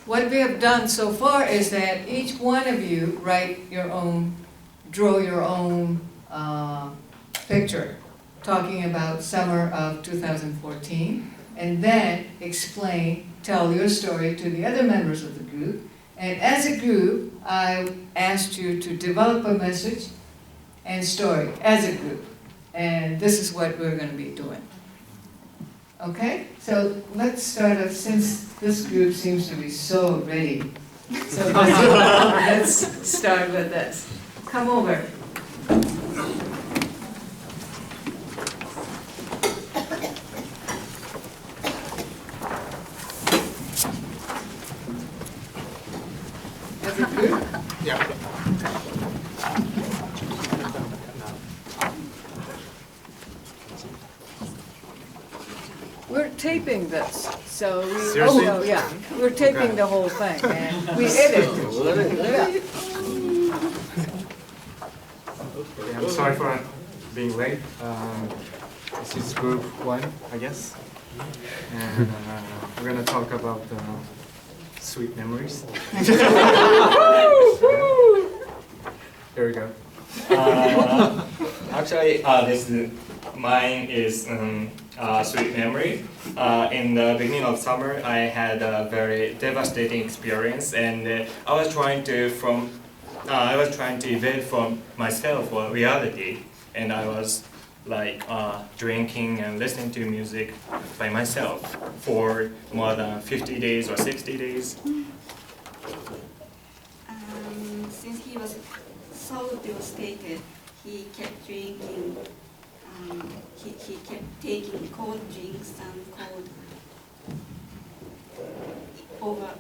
what we have done so far is that each one of you draw your own picture, talking about summer of 2014, and then tell your story to the other members of the group. And as a group, I asked you to develop a message and story as a group. And this is what we're going to be doing. Okay? So let's start off, since this group seems to be so ready. So let's start with this. Come over. As a group? Yeah. We're taping this, so we, Seriously? oh, yeah, we're taping Okay. the whole thing, and we edit. Yeah. Yeah, I'm sorry for being late. This is group 1, I guess. And we're going to talk about sweet memories. Here we go. Actually, mine is sweet memory. In the beginning of summer, I had a very devastating experience, and I was trying to evade from myself or reality, and I was like drinking and listening to music by myself for more than 50 days or 60 days. Since he was so devastated, he kept drinking. He kept taking cold drinks and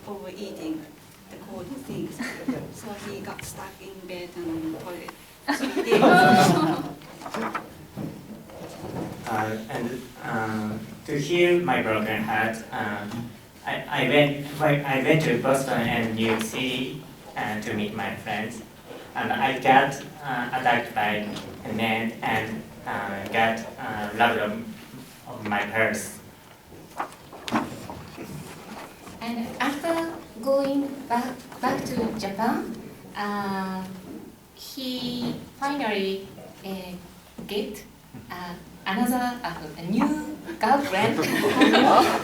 overeating the cold things. So he got stuck in bed and toilet. And to heal my broken heart, I went to Boston and New York City to meet my friends, and I got attacked by a man and got robbed of my purse. And after going back to Japan, he finally get a new girlfriend.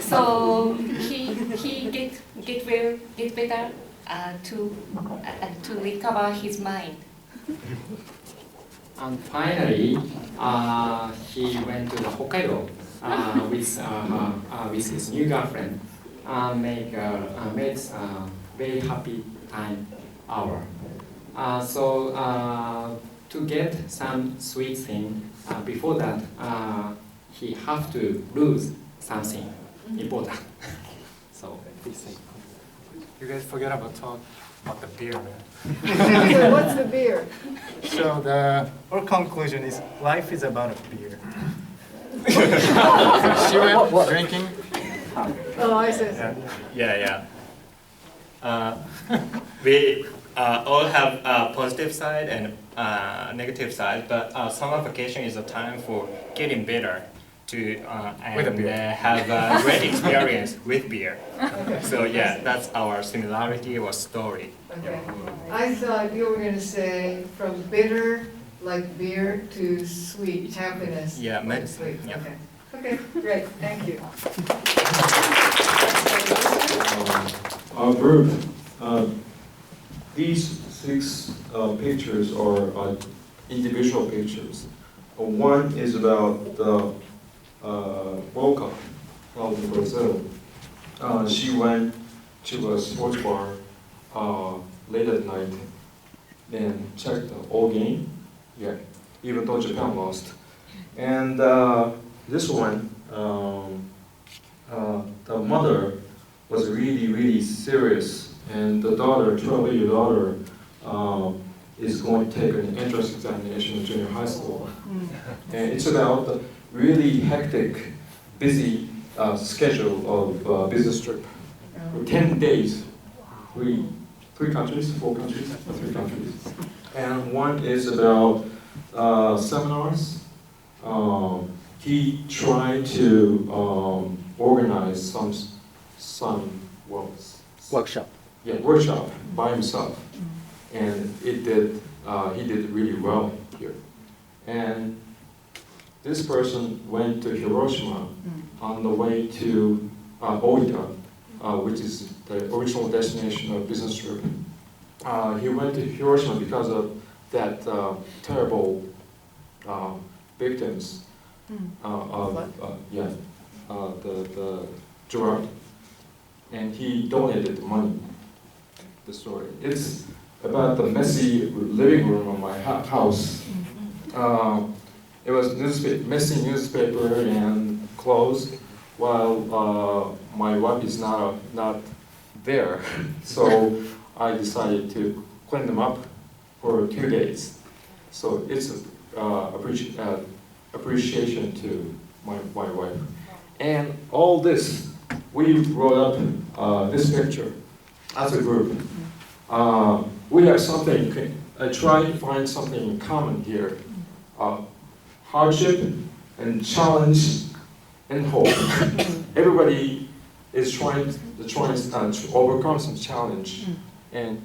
So he get better to recover his mind. And finally, he went to the Hokkaido with his new girlfriend. Made a very happy time hour. So to get some sweet thing, before that, he have to lose something important. So this thing. You guys forget about the beer, man. So what's the beer? So our conclusion is life is about a beer. She went drinking. Oh, I see. Yeah. We all have a positive side and negative side, but summer vacation is a time for getting better to With a and beer. have a great experience with beer. So yeah, that's our similarity or story. Okay. I thought you were going to say from bitter, like beer, to sweet, happiness. Yeah, like sweet. yeah. Okay. Okay, great, thank you. Our group, these 6 pictures are individual pictures. One is about the World Cup of Brazil. She went to a sports bar late at night and checked the whole game. Yeah, even though Japan lost. And this one, the mother was really serious, and the daughter, 12-year daughter, is going to take an entrance examination in junior high school. And it's about the really hectic, busy schedule of business trip. For 10 days, three countries, 4 countries, 3 countries. And one is about seminars. He tried to organize some Workshop. Yeah, workshop by himself, and he did really well here. And this person went to Hiroshima on the way to Oita, which is the original destination of business trip. He went to Hiroshima because of that terrible victims of the drought, and he donated the money. The story. It's about the messy living room of my house. It was messy newspaper and clothes, while my wife is not there. So I decided to clean them up for 2 days. So it's appreciation to my wife. And all this, we wrote up this picture as a group. We have something, I tried to find something in common here. Hardship and challenge and hope. Everybody is trying to overcome some challenge and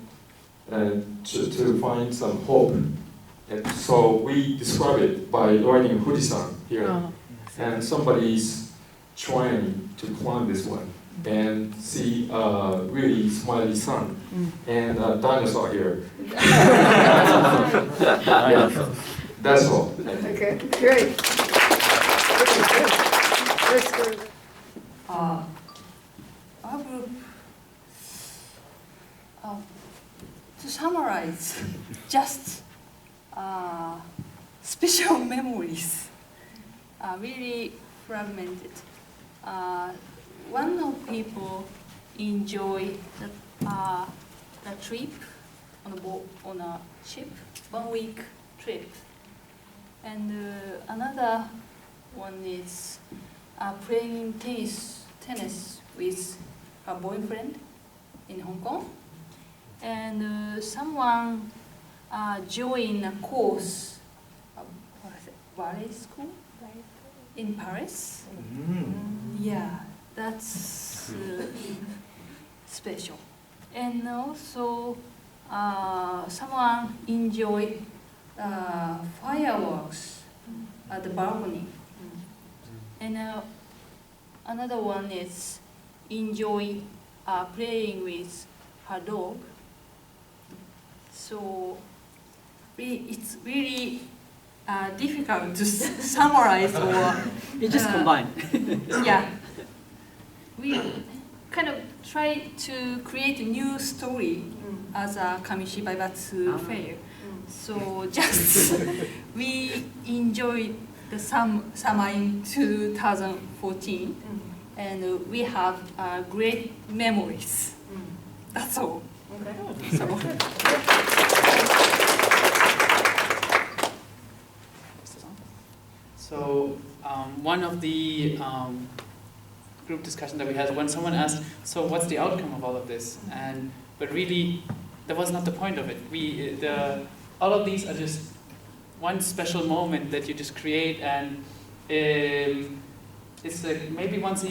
to find some hope. And so we describe it by writing Fujisan here. And somebody's trying to climb this one and see a really smiley sun and a dinosaur here. That's all. Okay, great. Let's go. Our group, to summarize, just special memories, really fragmented. One of people enjoy the trip on a ship, 1 week trip, and another one is playing tennis with her boyfriend in Hong Kong, and someone joined a course, ballet school in Paris. Yeah, that's special. And also someone enjoyed fireworks at the balcony. And another one is enjoy playing with her dog. So it's really difficult to summarize or You just combine. yeah. We kind of try to create a new story as a Kamishibai Batsu fair. So just we enjoyed the summer in 2014, and we have great memories. That's all. Okay. So. So one of the group discussion that we had, when someone asked, so what's the outcome of all of this? But really, that was not the point of it. All of these are just one special moment that you just create, and it's like maybe once a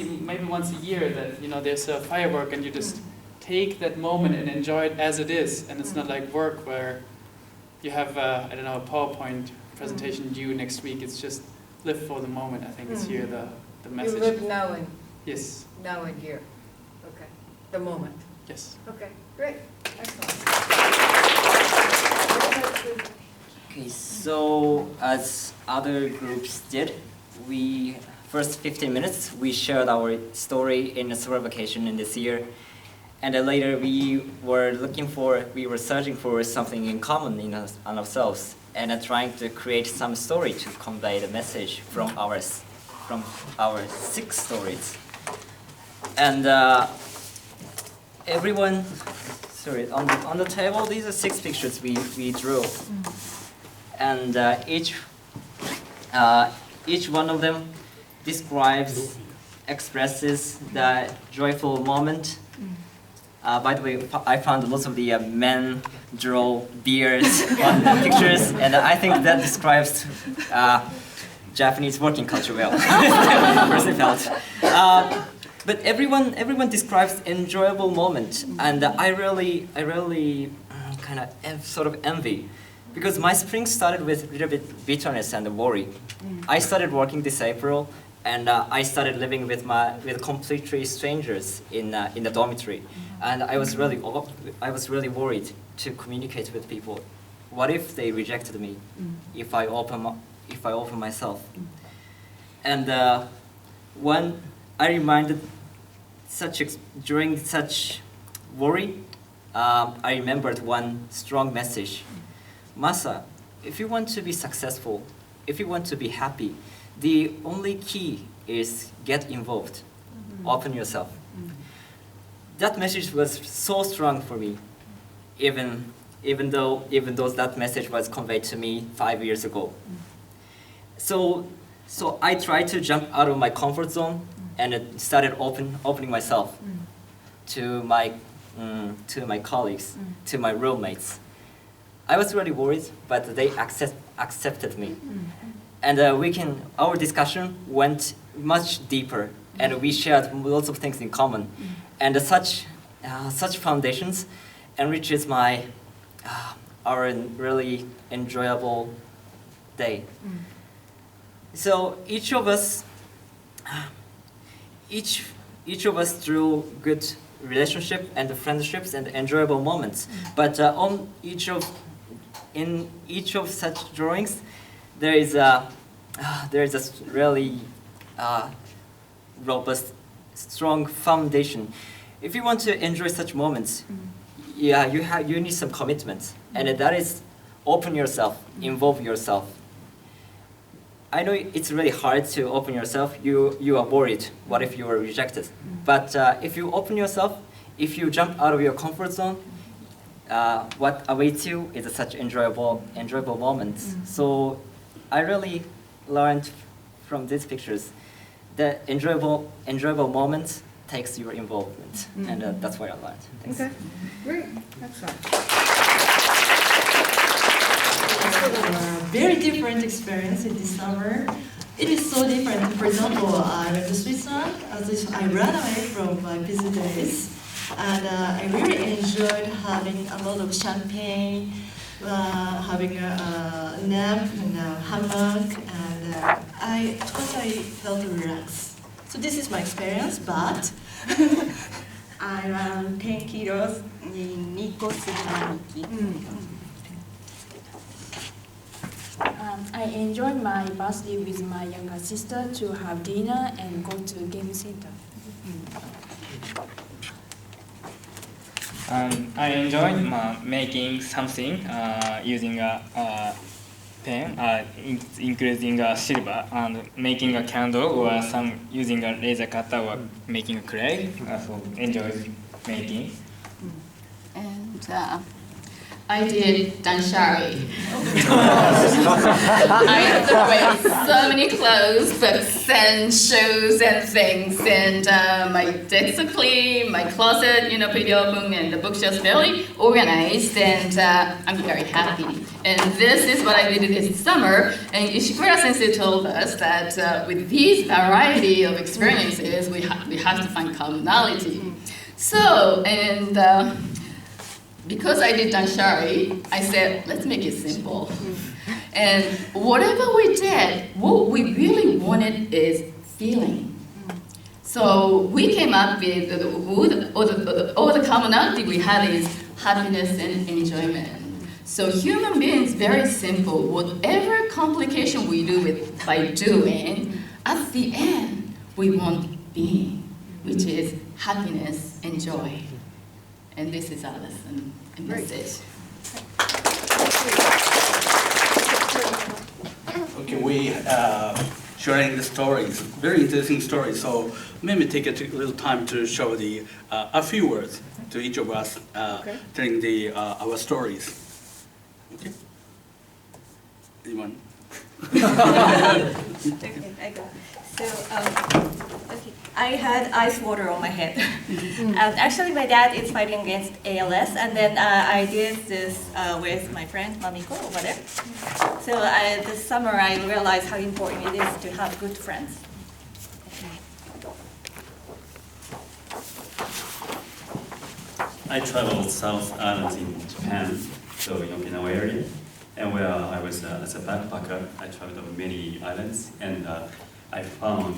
year that there's a firework, and you just take that moment and enjoy it as it is, and it's not like work where you have a PowerPoint presentation due next week. It's just live for the moment. I think is here the message. You live now and Yes. now and here. Okay. The moment. Yes. Okay. Great. Excellent. Okay, so as other groups did, first 15 minutes we shared our story in the summer vacation in this year, and then later we were searching for something in common in ourselves, and trying to create some story to convey the message from our 6 stories. And everyone, on the table, these are 6 pictures we drew. And each one of them expresses the joyful moment. By the way, I found lots of the men draw beards on the pictures, and I think that describes Japanese working culture well. Personally felt. But everyone describes enjoyable moment, and I really kind of sort of envy, because my spring started with a little bit bitterness and worry. I started working this April, and I started living with completely strangers in the dormitory, and I was really worried to communicate with people. What if they rejected me? If I open myself? And when I reminded during such worry, I remembered one strong message. Masa, if you want to be successful, if you want to be happy, the only key is get involved. Open yourself. That message was so strong for me, even though that message was conveyed to me 5 years ago. So I tried to jump out of my comfort zone and started opening myself to my colleagues, to my roommates. I was really worried, but they accepted me. And our discussion went much deeper, and we shared lots of things in common. And such foundations enriches our really enjoyable day. So each of us through good relationship and friendships and enjoyable moments. But in each of such drawings, there is a really robust, strong foundation. If you want to enjoy such moments, you need some commitment, and that is open yourself, involve yourself. I know it's really hard to open yourself. You are worried. What if you are rejected? But if you open yourself, if you jump out of your comfort zone, what awaits you is such enjoyable moments. So I really learned from these pictures that enjoyable moments takes your involvement, and that's what I learned. Thanks. Okay, great, excellent. Very different experience in this summer. It is so different. For example, I went to Switzerland. I ran away from my busy days, and I really enjoyed having a lot of champagne, having a nap and a hammock, and I totally felt relaxed. So this is my experience, but I ran 10 kilos in Nikko-Suzuki. I enjoyed my birthday with my younger sister to have dinner and go to game center. I enjoyed making something using a pen, including silver, and making a candle or using a laser cutter or making a clay. So enjoyed making. And I did danshari. I threw away so many clothes, books and shoes and things, and my desk is clean, my closet, pretty open, and the bookshelf very organized, and I'm very happy. And this is what I did this summer, and Ishikura Sensei told us that with these variety of experiences, we have to find commonality. So, and because I did danshari, I said, let's make it simple. And whatever we did, what we really wanted is feeling. So we came up with all the commonality we had is happiness and enjoyment. So human beings, very simple. Whatever complication we do by doing, at the end, we want being, which is happiness and joy. And this is our lesson and message. Okay, we sharing the stories, very interesting stories. So maybe take a little time to show a few words to each of us, telling our stories. Okay. Anyone? Okay, I go. So, okay, I had ice water on my head. Actually, my dad is fighting against ALS, and then I did this with my friend Mamiko over there. So this summer, I realized how important it is to have good friends. I traveled South Islands in Japan, so in Okinawa area, and where I was as a backpacker, I traveled over many islands, and I found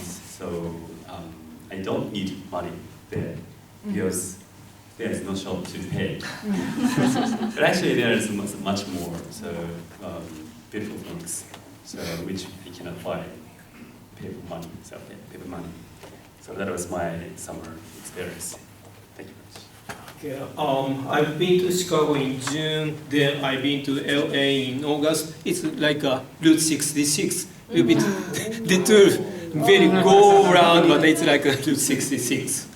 I don't need money there because there is no shop to pay. But actually, there is much more beautiful things, which I cannot buy paper money. So that was my summer experience. Thank you very much. Okay, I've been to Chicago in June, then I've been to LA in August. It's like a Route 66, a little bit detour, very go around, but it's like a Route 66.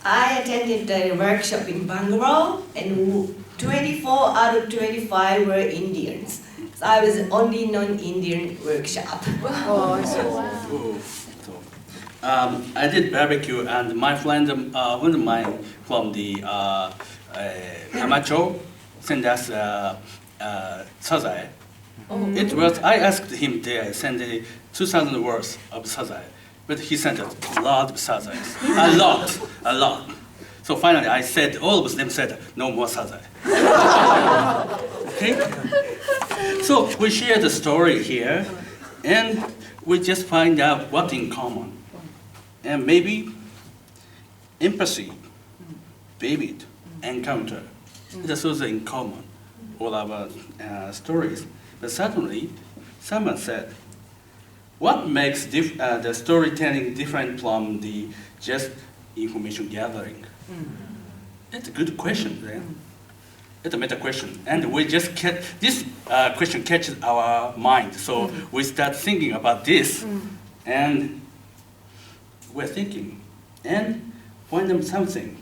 I attended a workshop in Bangalore, and 24 out of 25 were Indians. So I was the only non-Indian workshop. Oh, I see. I did barbecue, and my friend, one of mine from the Amacho, sent us sazai. It was, I asked him to send 2,000 words of sazai, but he sent a lot of sazai. a lot. So finally, I said, all of them said, no more sazai. Okay? So we share the story here, and we just find out what's in common. And maybe empathy, vivid encounter, that's also in common, all our stories. But certainly, someone said, what makes the storytelling different from the just information gathering? It's a good question then. It's a meta question, and we just this question catches our mind. So we start thinking about this, and we're thinking, and find them something.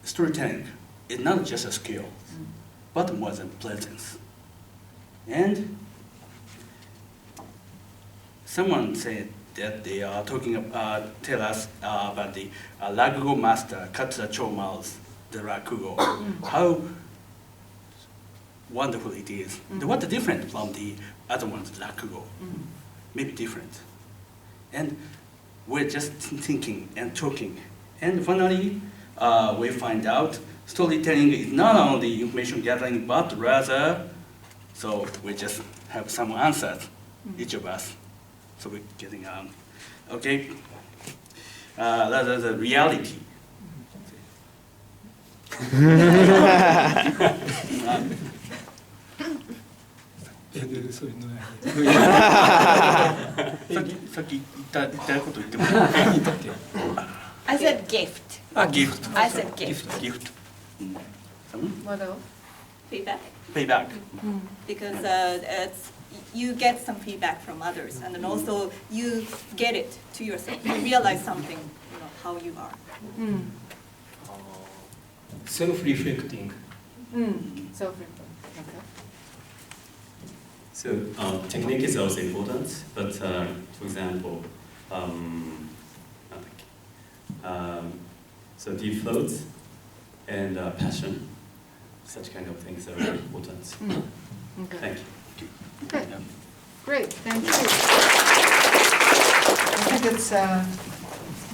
Storytelling is not just a skill, but more than presence. And someone said that they are tell us about the Rakugo master, Katsura Choma's the Rakugo, how wonderful it is. What's different from the other ones, Rakugo? Maybe different. And we're just thinking and talking. And finally, we find out storytelling is not only information gathering, but rather, so we just have some answers, each of us. So we're getting on. Okay? Rather the reality. I said gift. Gift. I said gift. Gift. What else? Feedback. Feedback. Because you get some feedback from others, and then also you get it to yourself. You realize something, how you are. Self-reflecting. Self-reflecting. Okay. So technique is also important, but for example, so deep thoughts and passion, such kind of things are very important. Okay. Thank you. Okay, great, thank you. I think it's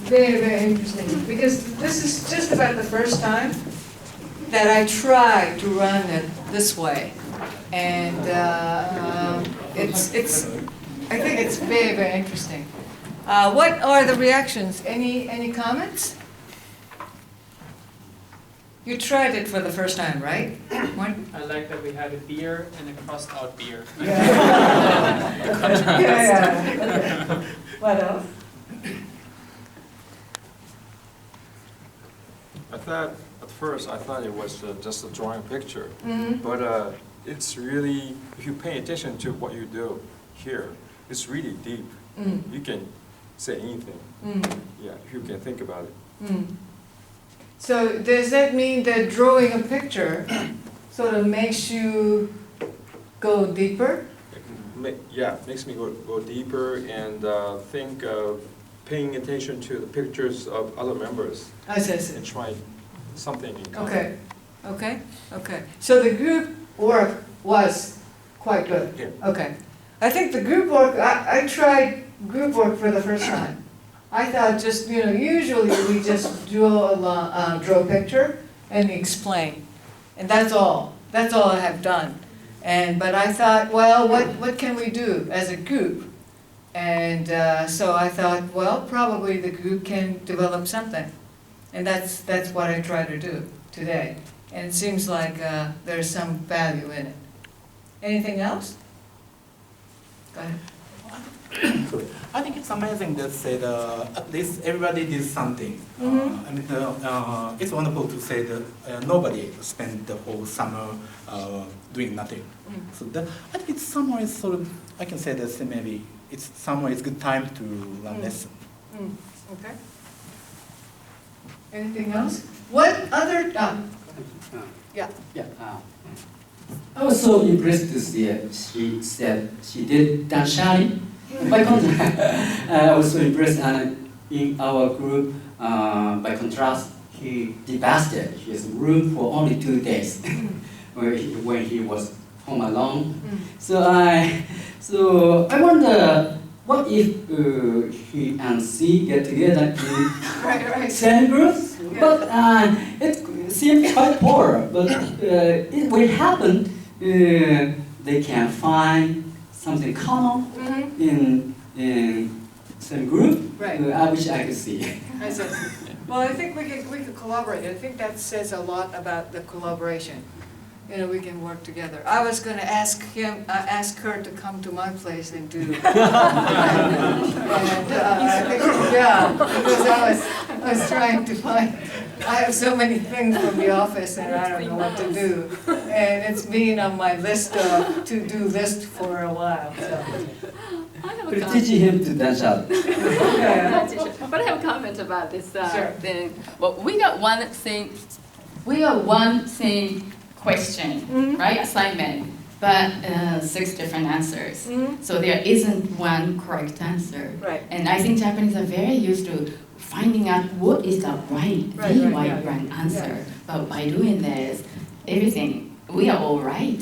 very, very interesting, because this is just about the first time that I try to run it this way. And I think it's very, very interesting. What are the reactions? Any comments? You tried it for the first time, right? I like that we had a beer and a crossed-out beer. Yeah. What else? At first, I thought it was just a drawing picture. Mm-hmm. But it's really, if you pay attention to what you do here, it's really deep. You can say anything. Yeah, if you can think about it. So does that mean that drawing a picture sort of makes you go deeper? Yeah, it makes me go deeper and think of paying attention to the pictures of other members. I see. And try something in common. Okay. So the group work was quite good. Yeah. Okay. I think the group work, I tried group work for the first time. I thought just, usually we just draw a picture and explain. And that's all. That's all I have done. But I thought, well, what can we do as a group? And so I thought, well, probably the group can develop something. And that's what I try to do today. And it seems like there's some value in it. Anything else? Go ahead. I think it's amazing that say at least everybody did something. It's wonderful to say that nobody spent the whole summer doing nothing. So I think it's somewhere is sort of, I can say that maybe it's somewhere it's good time to learn lesson. Okay. Anything else? What other? Yeah. I was so impressed to see it. She said she did dancing. By contrast, I was so impressed, and in our group, by contrast, he devastated his room for only 2 days when he was home alone. So I wonder, what if he and she get together in same groups? But it seems quite poor. But it will happen. They can find something common in same group. I wish I could see. I see. Well, I think we could collaborate. I think that says a lot about the collaboration. We can work together. I was going to ask her to come to my place and do. Because I was trying to find. I have so many things from the office, and I don't know what to do. And it's been on my list to-do list for a while. So. We're teaching him to dance out. But I have a comment about this thing. Well, we got one same question, right? Assignment, but 6 different answers. So there isn't one correct answer. Right. And I think Japanese are very used to finding out what is the right answer. But by doing this, everything, we are all right.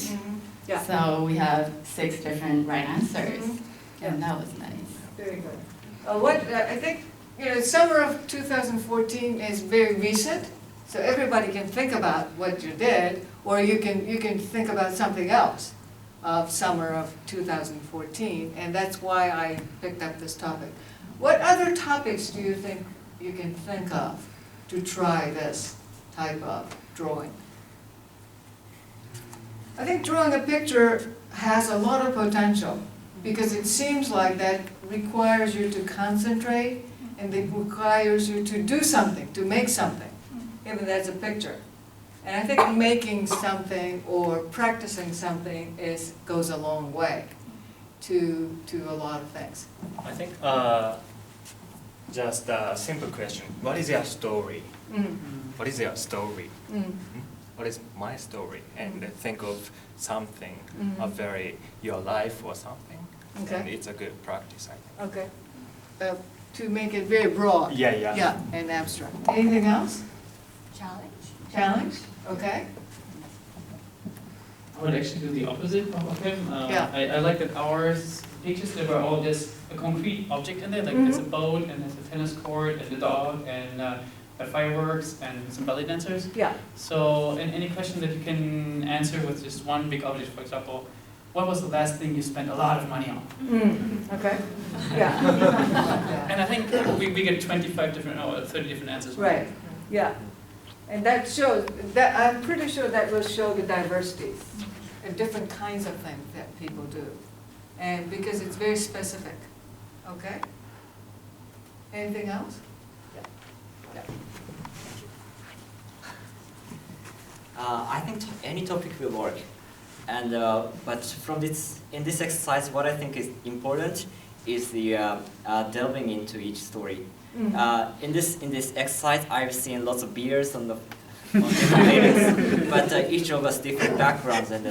So we have 6 different right answers. And that was nice. Very good. I think, summer of 2014 is very recent, so everybody can think about what you did, or you can think about something else of summer of 2014, and that's why I picked up this topic. What other topics do you think you can think of to try this type of drawing? I think drawing a picture has a lot of potential, because it seems like that requires you to concentrate, and it requires you to do something, to make something, even that's a picture. And I think making something or practicing something goes a long way to a lot of things. I think just a simple question. What is your story? What is your story? What is my story? And think of something, your life or something. Okay. And it's a good practice, I think. Okay. To make it very broad. Yeah, and abstract. Anything else? Challenge? Okay. I would actually do the opposite of him. I like that our pictures, they were all just a concrete object in there, like there's a boat, and there's a tennis court, and a dog, and fireworks, and some belly dancers. Yeah. So, and any question that you can answer with just one big object, for example, what was the last thing you spent a lot of money on? Okay. Yeah. And I think we get 25 different or 30 different answers. Right. Yeah. And that shows, I'm pretty sure that will show the diversity of different kinds of things that people do. And because it's very specific. Okay? Anything else? Yeah. I think any topic will work. And but in this exercise, what I think is important is the delving into each story. In this exercise, I've seen lots of beers on different meetings, but each of us different backgrounds and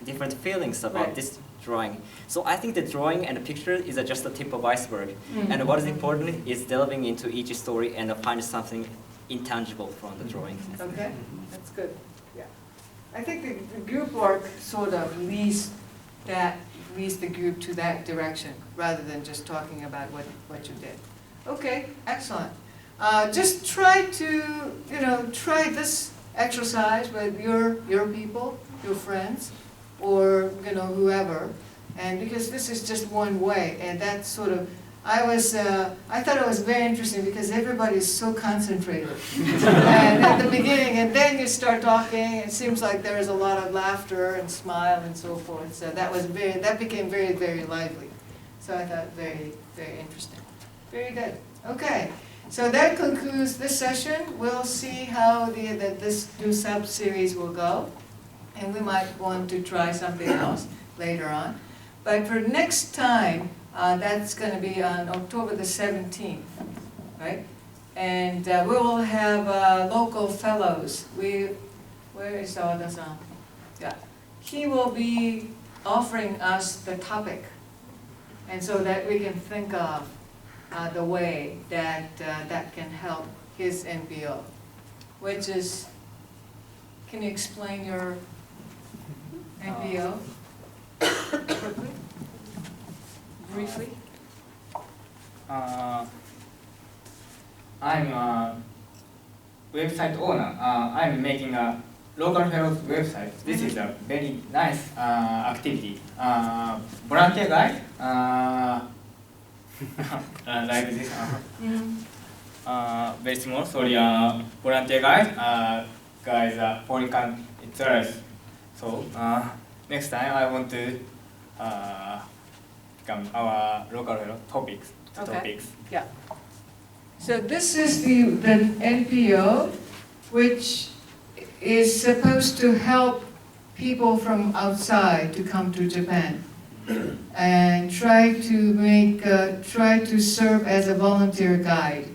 different feelings about this drawing. So I think the drawing and the picture is just the tip of iceberg. And what is important is delving into each story and find something intangible from the drawing. Okay, that's good. Yeah, I think the group work sort of leads the group to that direction rather than just talking about what you did. Okay, excellent. Just try to, try this exercise with your people, your friends, or, whoever. And because this is just one way, and that's sort of, I thought it was very interesting because everybody is so concentrated. And at the beginning, and then you start talking, it seems like there is a lot of laughter and smile and so forth. So that became very, very lively. So I thought very, very interesting. Very good. Okay. So that concludes this session. We'll see how this new sub-series will go. And we might want to try something else later on. But for next time, that's going to be on October the 17th, right? And we will have local fellows. Where is Sawada-san? Yeah. He will be offering us the topic, and so that we can think of the way that that can help his NPO, which is, can you explain your NPO quickly? Briefly? I'm a website owner. I'm making a local fellows website. This is a very nice activity. Volunteer guide, like this. Very small. Sorry, volunteer guide. Guys, foreign countries. So next time I want to become our local topics. Okay. Yeah. So this is the NPO, which is supposed to help people from outside to come to Japan and try to serve as a volunteer guide.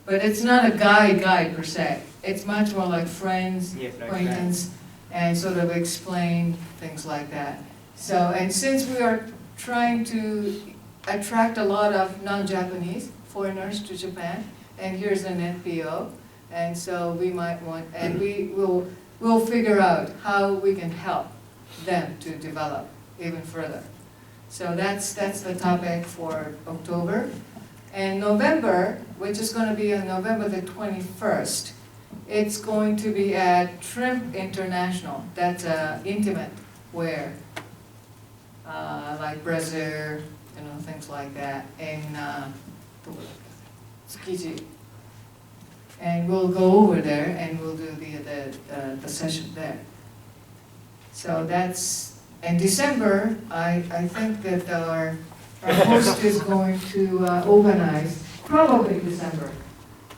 But it's not a guide per se. It's much more like friends, acquaintance, and sort of explain things like that. So, and since we are trying to attract a lot of non-Japanese foreigners to Japan, and here's an NPO, and so we might want, and we'll figure out how we can help them to develop even further. So that's the topic for October. And November, which is going to be on November the 21st, it's going to be at Trimp International. That's intimate wear, like brassiere, things like that, in Tsukiji. And we'll go over there and we'll do the session there. So that's, in December, I think that our host is going to organize, probably December.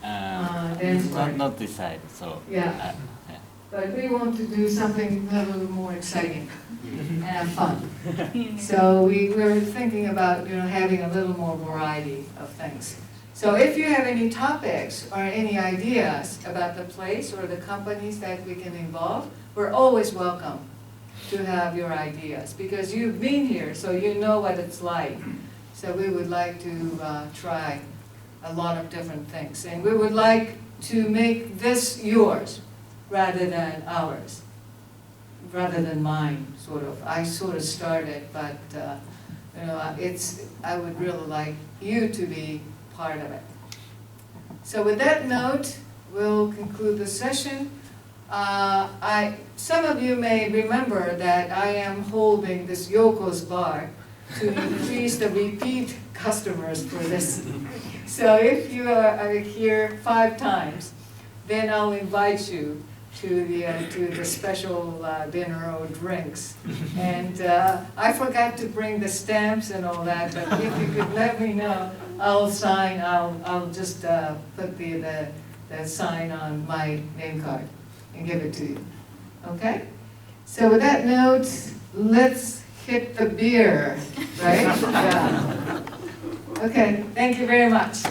Not decide, so. Yeah. But we want to do something a little more exciting and fun. So we were thinking about having a little more variety of things. So if you have any topics or any ideas about the place or the companies that we can involve, we're always welcome to have your ideas because you've been here, so you know what it's like. So we would like to try a lot of different things. And we would like to make this yours rather than ours, rather than mine, sort of. I sort of started, but I would really like you to be part of it. So with that note, we'll conclude the session. Some of you may remember that I am holding this Yoko's bar to increase the repeat customers for this. So if you are here 5 times, then I'll invite you to the special dinner or drinks. And I forgot to bring the stamps and all that, but if you could let me know, I'll sign. I'll just put the sign on my name card and give it to you. Okay? So with that note, let's hit the beer, right? Yeah. Okay, thank you very much.